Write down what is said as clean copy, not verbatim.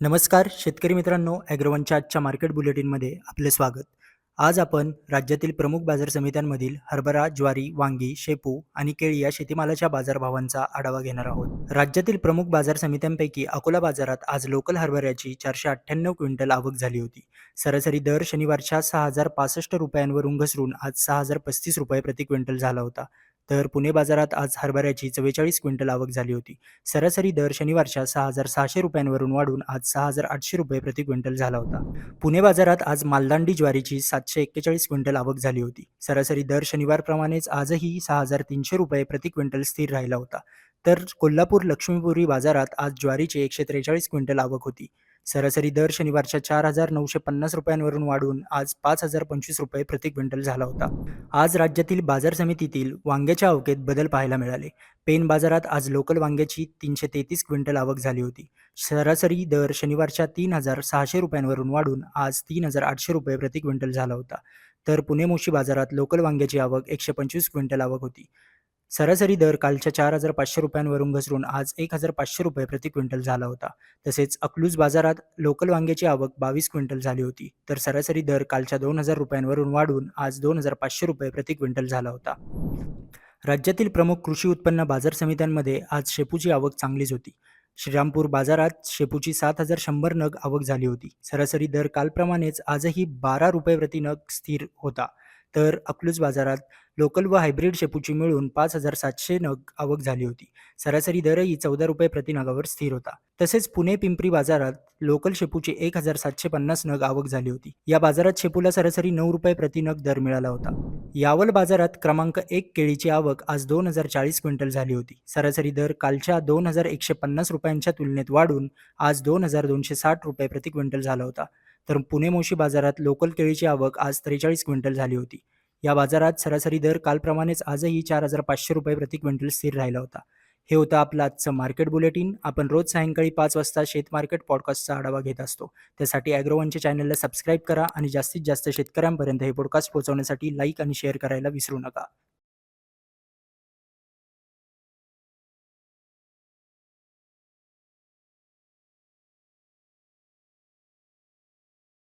नमस्कार शेतकरी मित्रांनो, ॲग्रोवनच्या आजच्या मार्केट बुलेटिनमध्ये आपले स्वागत. आज आपण राज्यातील प्रमुख बाजार समित्यांमधील हरभरा, ज्वारी, वांगी, शेपू आणि केळी या शेतीमालाच्या बाजारभावांचा आढावा घेणार आहोत. राज्यातील प्रमुख बाजार समित्यांपैकी अकोला बाजारात आज लोकल हरभऱ्याची 498 क्विंटल आवक झाली होती. सरासरी दर शनिवारच्या 6,065 रुपयांवरून घसरून आज 6,035 रुपये प्रति क्विंटल झाला होता. तर पुणे बाजारात आज हरभऱ्याची 44 क्विंटल आवक झाली होती. सरासरी दर शनिवारच्या 6,600 रुपयांवरून वाढून आज 6,800 रुपये प्रति क्विंटल झाला होता. पुणे बाजारात आज मालदांडी ज्वारीची 741 क्विंटल आवक झाली होती. सरासरी दर शनिवारप्रमाणेच आजही 6,300 रुपये प्रति क्विंटल स्थिर राहिला होता. तर कोल्हापूर लक्ष्मीपुरी बाजारात आज ज्वारीची 143 क्विंटल आवक होती. सरासरी दर शनिवारच्या 4,950 रुपयांवरून वाढून आज 5,025 रुपये प्रति क्विंटल झाला होता. आज राज्यातील बाजार समितीतील वांग्याच्या आवकेत बदल पाहायला मिळाले. पेन बाजारात आज लोकल वांग्याची 333 क्विंटल आवक झाली होती. सरासरी दर शनिवारच्या 3,600 रुपयांवरून वाढून आज 3,800 रुपये प्रति क्विंटल झाला होता. तर पुणे मोशी बाजारात लोकल वांग्याची आवक 125 क्विंटल आवक होती. सरासरी दर कालच्या 4,500 रुपयांवरून घसरून आज 1,500 रुपये प्रति क्विंटल झाला होता. तसेच अकलूज बाजारात लोकल वांग्याची आवक 22 क्विंटल झाली होती. तर सरासरी दर कालच्या 2,000 रुपयांवरून वाढून आज 2,500 रुपये प्रति क्विंटल झाला होता. राज्यातील प्रमुख कृषी उत्पन्न बाजार समित्यांमध्ये आज शेपूची आवक चांगलीच होती. श्रीरामपूर बाजारात शेपूची 7,100 नग आवक झाली होती. सरासरी दर कालप्रमाणेच आजही 12 रुपये प्रति नग स्थिर होता. तर अकलूज बाजारात लोकल व हायब्रिड शेपूची मिळून 5,700 नग आवक झाली होती. सरासरी दरही 14 रुपये प्रति नगावर स्थिर होता. तसेच पुणे पिंपरी बाजारात लोकल शेपूची 1,750 नग आवक झाली होती. या बाजारात शेपूला सरासरी 9 रुपये प्रति नग दर मिळाला होता. यावल बाजारात क्रमांक 1 केळीची आवक आज 2,040 क्विंटल झाली होती. सरासरी दर कालच्या 2,150 रुपयांच्या तुलनेत वाढून आज 2,260 रुपये प्रति क्विंटल झाला होता. तर पुणे मोशी बाजारात लोकल केळीची आवक आज 43 क्विंटल झाली होती. या बाजारात सरासरी दर कालप्रमाणेच आजही 4,500 रुपये प्रति क्विंटल स्थिर राहिला होता. हे होतं आपलं आजचं मार्केट बुलेटिन. आपण रोज सायंकाळी 5 वाजता शेत मार्केट पॉडकास्टचा आढावा घेत असतो. त्यासाठी ॲग्रोवनच्या चॅनलला सबस्क्राईब करा आणि जास्तीत जास्त शेतकऱ्यांपर्यंत हे पॉडकास्ट पोहोचवण्यासाठी लाईक आणि शेअर करायला विसरू नका.